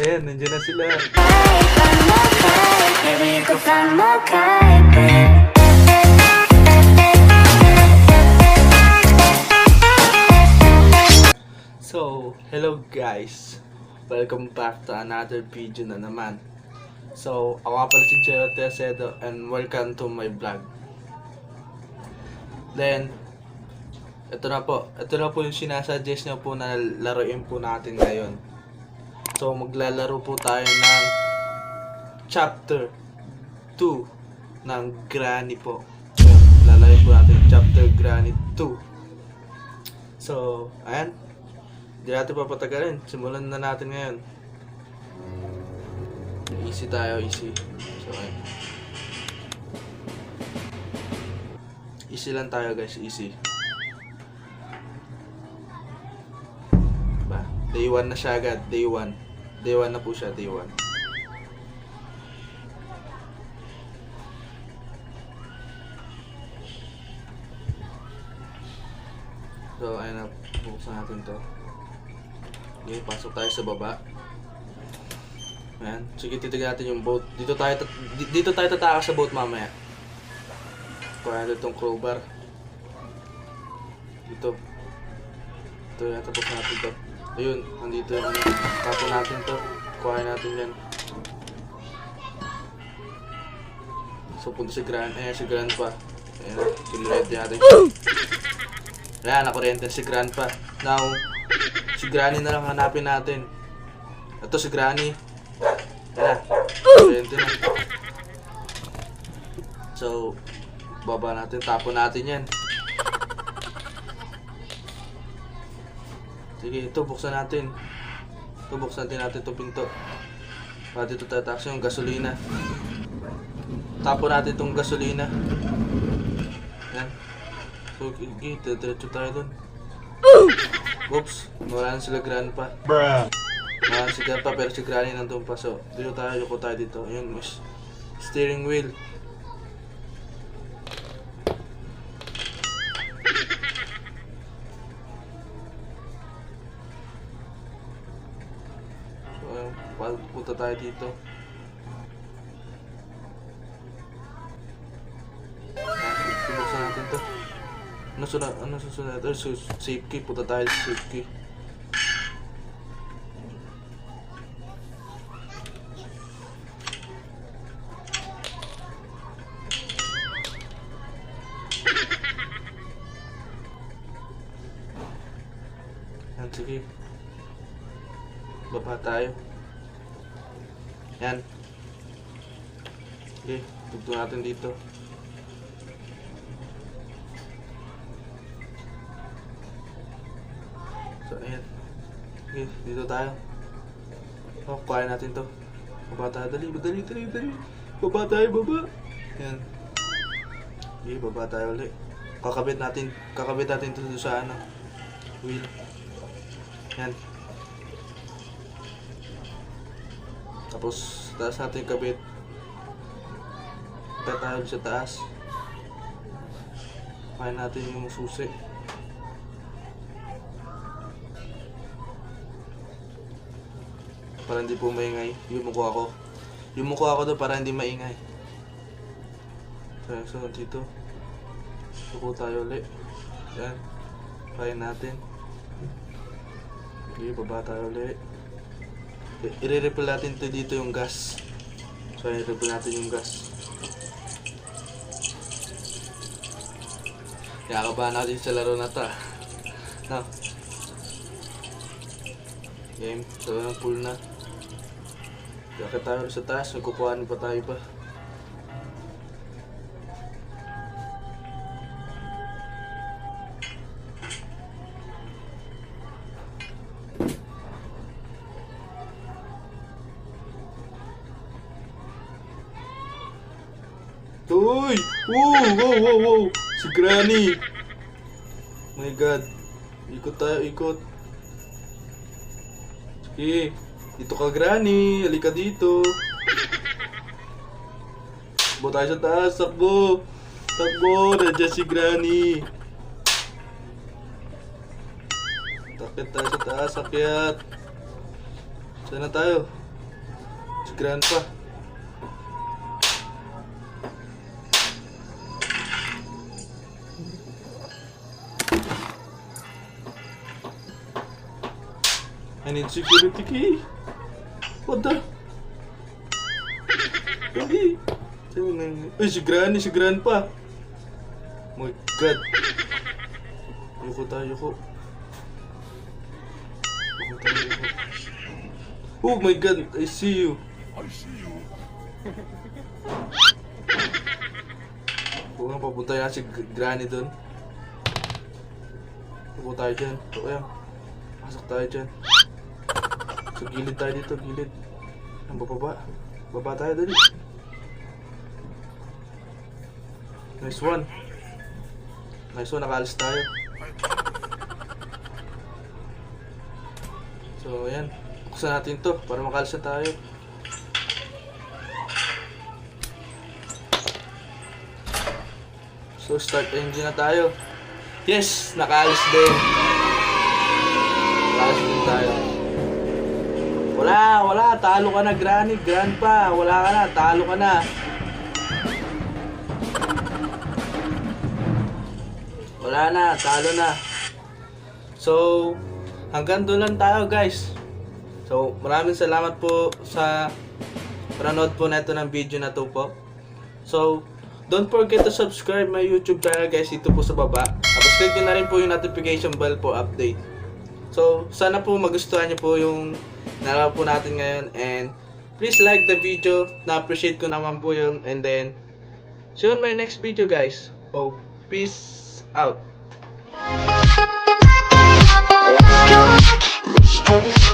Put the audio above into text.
Ayan, nandiyan na sila. Maybe you could find more kind, babe. So, hello guys. Welcome back to another video na naman. So, ako nga pala si Gerald Tesedo and welcome to my vlog. Then, ito na po yung sinasuggest nyo po na laruin po natin ngayon. So, maglalaro po tayo ng Chapter 2 ng Granny po. So, lalarin po natin Chapter Granny 2. So, ayan. Hindi natin papatagalin. Simulan na natin ngayon. Easy tayo, easy. So, ayan. Easy lang tayo guys, easy. Ba, day 1 na siya agad, day 1. Day 1 na po siya, day 1. So, ayan na, buksan natin to. Okay, pasok tayo sa baba. Ayan, sige titignan natin yung boat. Dito tayo tatakas sa boat mamaya. Kuha natin itong crowbar. Dito yata tapos natin to. Ayun, nandito yung tapo natin to. Kuha natin yan. So punta si Gran, si Grandpa. Ayan na, sinurete natin siya. Ayan, nakuryente si Grandpa. Now, si Granny na lang hanapin natin. Ito si Granny. Ayan na, kuryente na. So, baba natin, tapo natin yan. Sige, ito buksan natin. Ito buksan natin itong pinto. Para dito tatakas yung gasolina. Tapo natin itong gasolina. Yan. So, okay, diretso tayo dun. Oops, wala na sila Grandpa. Wala na si Grandpa pero si Granny nandun pa. So, dito tayo, yuko tayo dito. Ayun, mas steering wheel. Punta tayo dito. Buksan natin to. Ano susunod? Safe key. Punta tayo sa safe key. Yan, sige. Baba tayo. Yan. Okay, tugtog natin dito. So, ayan. Okay, dito tayo. Oh, kuhain natin to. Baba tayo. Dali. Baba tayo, baba. Yan. Okay, baba tayo ulit. Kakabit natin to sa ano. Wheel. Yan. Tapos, taas natin yung kabit. Kaya tayo sa taas. Kain natin yung susi. Para hindi po maingay. Yung mukha ko doon para hindi maingay. So, dito. Suko tayo ulit. Yan. Kain natin. Okay, baba tayo ulit. I-refill natin dito yung gas. So, i-refill natin yung gas. Kinakabahan natin sa laro na to. No. Game. So, ang pool na. Yakit tayo sa taas. Magkukuhaan pa tayo pa. Uy! Wow! Si Granny! My God! Ikot tayo, ikot. Sige, dito ka Granny, halika dito. Takbo tayo sa taas, takbo! Nandiyan si Granny. Takit tayo sa taas, akyat. Saan na tayo? Si Grandpa. I need security key. What the? Hindi. Ay, si Granny, si Grandpa. My God. Ayoko tayo, ayoko. Oh my God, I see you. Huwag nga papunta yan si Granny doon. Pupunta tayo dyan. So, ayan. Pasok tayo dyan. So, gilid tayo dito, gilid. Ang bababa. Baba tayo dali. Nice one. Nice one, nakaalis tayo. So, ayan. Buksan natin to para makaalis na tayo. So, start engine na tayo. Yes! Nakaalis din. Nakaalis din tayo. Wala. Talo ka na, Granny. Grandpa. Wala ka na. Talo ka na. Wala na. Talo na. So, hanggang doon lang tayo, guys. So, maraming salamat po sa panonood po na ito ng video na to po. So, don't forget to subscribe my YouTube channel, guys, dito po sa baba. Tapos click nyo na rin po yung notification bell po update. So, sana po magustuhan nyo po yung nalaman po natin ngayon. And please like the video. Na-appreciate ko naman po yun. And then, see you on my next video, guys. Oh, peace out. Let's go.